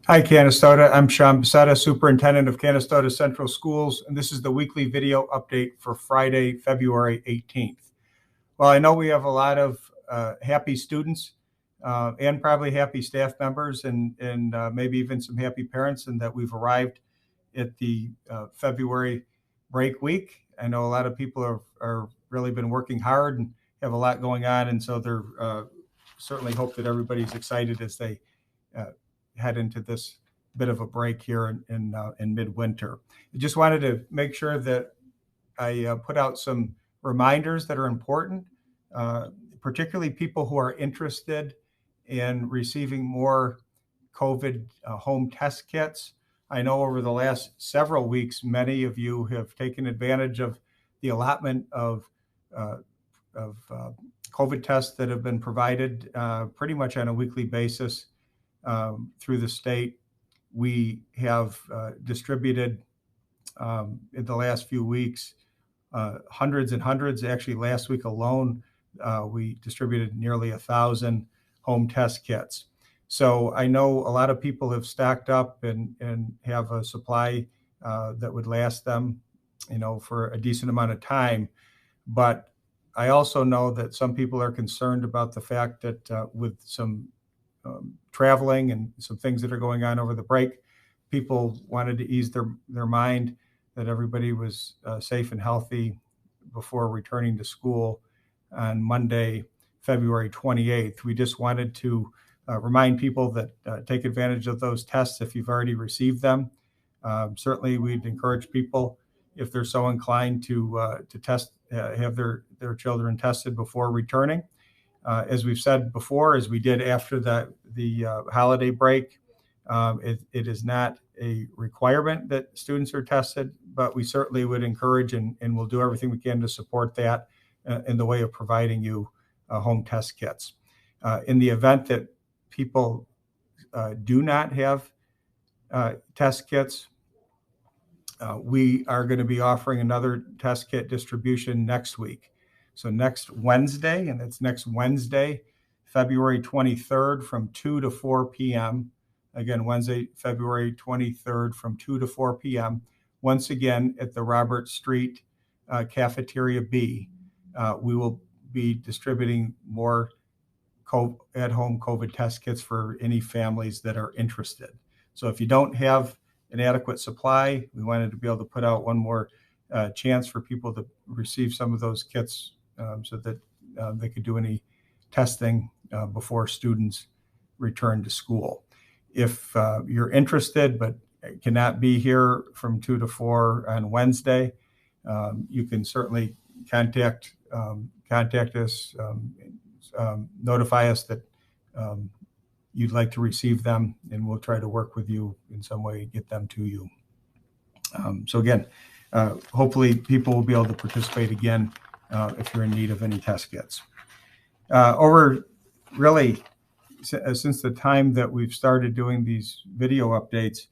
Hi, Canastota. I'm Sean Becerra, Superintendent of Canastota Central Schools, and this is the weekly video update for Friday, February 18th. Well, I know we have a lot of happy students and probably happy staff members and maybe even some happy parents, and that we've arrived at the February break week. I know a lot of people are really been working hard and have a lot going on, and so they're certainly hope that everybody's excited as they head into this bit of a break here in midwinter. I just wanted to make sure that I put out some reminders that are important, particularly people who are interested in receiving more COVID home test kits. I know over the last several weeks, many of you have taken advantage of the allotment of COVID tests that have been provided pretty much on a weekly basis through the state. We have distributed in the last few weeks hundreds and hundreds. Actually, last week alone, we distributed nearly 1,000 home test kits. So I know a lot of people have stacked up and have a supply that would last them, for a decent amount of time. But I also know that some people are concerned about the fact that with some traveling and some things that are going on over the break, people wanted to ease their mind that everybody was safe and healthy before returning to school on Monday, February 28th. We just wanted to remind people that take advantage of those tests if you've already received them. Certainly, we'd encourage people, if they're so inclined, to test, have their children tested before returning. As we've said before, as we did after the holiday break, it is not a requirement that students are tested, but we certainly would encourage and we'll do everything we can to support that in the way of providing you home test kits. In the event that people do not have test kits, we are going to be offering another test kit distribution next week. So next Wednesday, and it's next Wednesday, February 23rd from 2 to 4 p.m. Again, Wednesday, February 23rd from 2 to 4 p.m. Once again, at the Robert Street Cafeteria B, we will be distributing more at-home COVID test kits for any families that are interested. So if you don't have an adequate supply, we wanted to be able to put out one more chance for people to receive some of those kits so that they could do any testing before students return to school. If you're interested but cannot be here from 2 to 4 on Wednesday, you can certainly contact us, notify us that you'd like to receive them, and we'll try to work with you in some way, get them to you. So again, hopefully people will be able to participate again if you're in need of any test kits. Over really, since the time that we've started doing these video updates,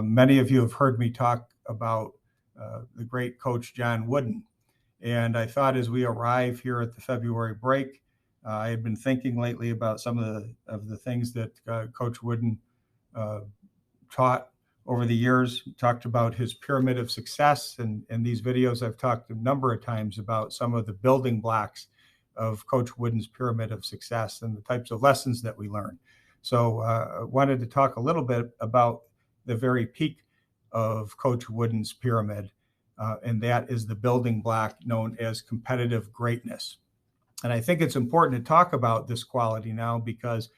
many of you have heard me talk about the great Coach John Wooden. And I thought as we arrive here at the February break, I had been thinking lately about some of the things that Coach Wooden taught over the years. Talked about his pyramid of success, and in these videos I've talked a number of times about some of the building blocks of Coach Wooden's pyramid of success and the types of lessons that we learn. So I wanted to talk a little bit about the very peak of Coach Wooden's pyramid, and that is the building block known as competitive greatness. And I think it's important to talk about this quality now because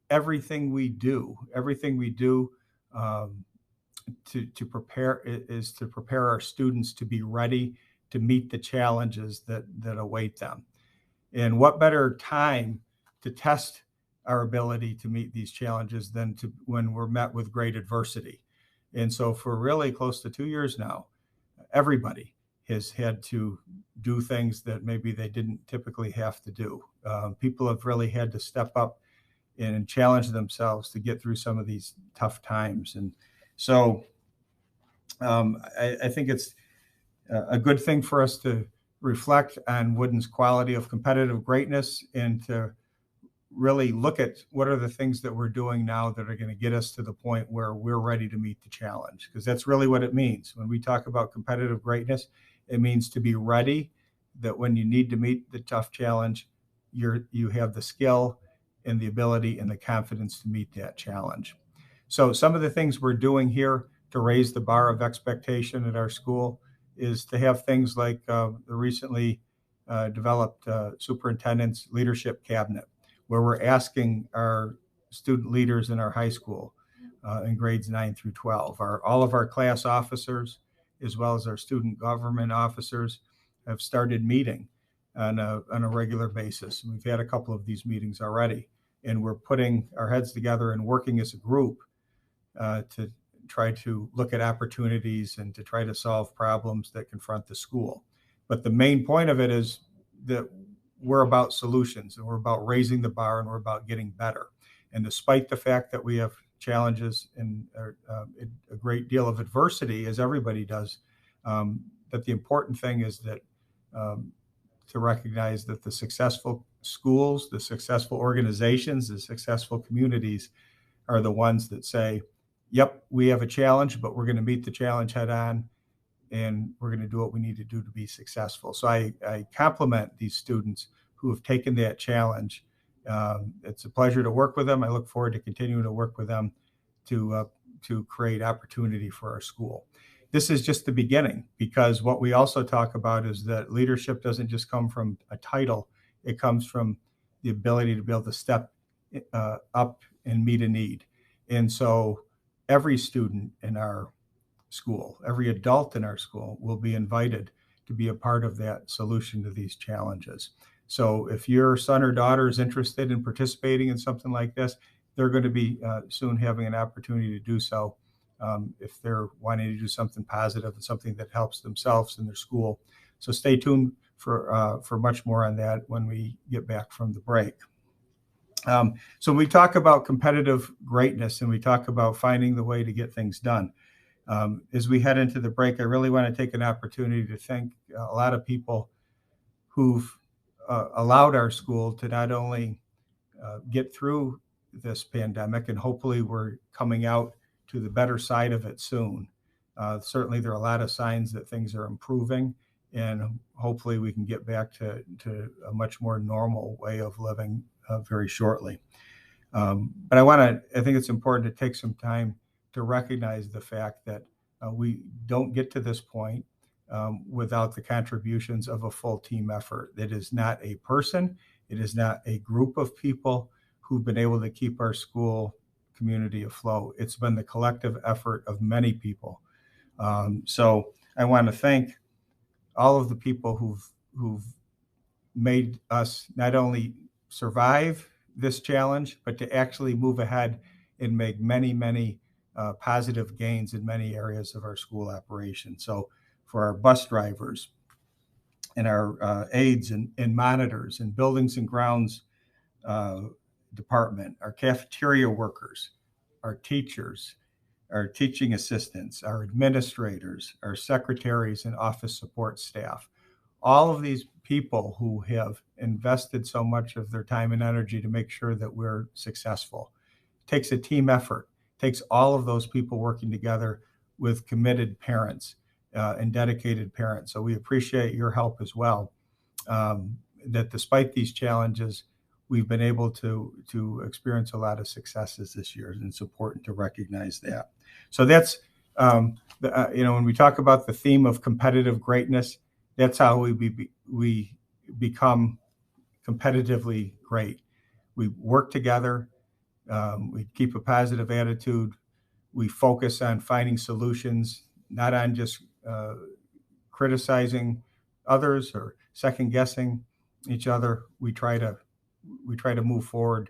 everything we do to prepare is to prepare our students to be ready to meet the challenges that await them. And what better time to test our ability to meet these challenges than when we're met with great adversity. And so for really close to 2 years now, everybody has had to do things that maybe they didn't typically have to do. People have really had to step up and challenge themselves to get through some of these tough times. And so I think it's a good thing for us to reflect on Wooden's quality of competitive greatness and to really look at what are the things that we're doing now that are going to get us to the point where we're ready to meet the challenge. Because that's really what it means. When we talk about competitive greatness, it means to be ready, that when you need to meet the tough challenge, you have the skill and the ability and the confidence to meet that challenge. So some of the things we're doing here to raise the bar of expectation at our school is to have things like the recently developed Superintendents Leadership Cabinet, where we're asking our student leaders in our high school in grades 9 through 12, all of our class officers, as well as our student government officers, have started meeting on a regular basis. And we've had a couple of these meetings already, and we're putting our heads together and working as a group to try to look at opportunities and to try to solve problems that confront the school. But the main point of it is that we're about solutions, and we're about raising the bar, and we're about getting better. And despite the fact that we have challenges and a great deal of adversity, as everybody does, that the important thing is that to recognize that the successful schools, the successful organizations, the successful communities are the ones that say, yep, we have a challenge, but we're going to meet the challenge head on, and we're going to do what we need to do to be successful. So I compliment these students who have taken that challenge. It's a pleasure to work with them. I look forward to continuing to work with them to create opportunity for our school. This is just the beginning, because what we also talk about is that leadership doesn't just come from a title. It comes from the ability to be able to step up and meet a need. And so every student in our school, every adult in our school will be invited to be a part of that solution to these challenges. So if your son or daughter is interested in participating in something like this, they're going to be soon having an opportunity to do so if they're wanting to do something positive and something that helps themselves and their school. So stay tuned for much more on that when we get back from the break. So we talk about competitive greatness, and we talk about finding the way to get things done. As we head into the break, I really want to take an opportunity to thank a lot of people who've allowed our school to not only get through this pandemic, and hopefully we're coming out to the better side of it soon. Certainly there are a lot of signs that things are improving, and hopefully we can get back to a much more normal way of living very shortly. But I think it's important to take some time to recognize the fact that we don't get to this point without the contributions of a full team effort. It is not a person, it is not a group of people who've been able to keep our school community afloat. It's been the collective effort of many people. So I want to thank all of the people who've made us not only survive this challenge, but to actually move ahead and make many, many positive gains in many areas of our school operation. So for our bus drivers and our aides and monitors and buildings and grounds department, our cafeteria workers, our teachers, our teaching assistants, our administrators, our secretaries and office support staff, all of these people who have invested so much of their time and energy to make sure that we're successful. It takes a team effort. It takes all of those people working together with committed parents and dedicated parents. So we appreciate your help as well. That despite these challenges, we've been able to experience a lot of successes this year, and it's important to recognize that. So that's, when we talk about the theme of competitive greatness, that's how we become competitively great. We work together. We keep a positive attitude. We focus on finding solutions, not on just criticizing others or second guessing each other. We try to move forward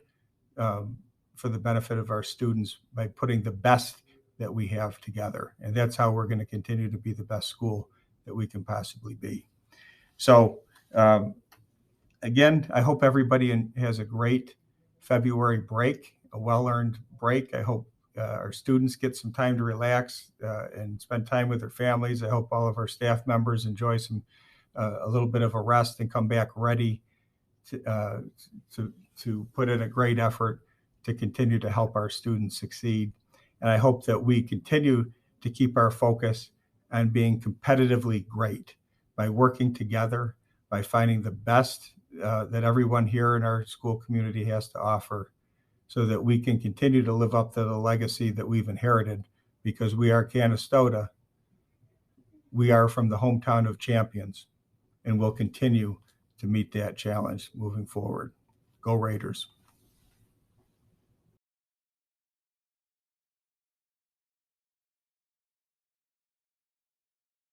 for the benefit of our students by putting the best that we have together. And that's how we're going to continue to be the best school that we can possibly be. So again, I hope everybody has a great February break, a well-earned break. I hope our students get some time to relax and spend time with their families. I hope all of our staff members enjoy a little bit of a rest and come back ready to, to put in a great effort to continue to help our students succeed. And I hope that we continue to keep our focus on being competitively great by working together, by finding the best that everyone here in our school community has to offer, so that we can continue to live up to the legacy that we've inherited, because we are Canastota. We are from the hometown of champions, and we'll continue to meet that challenge moving forward. Go Raiders.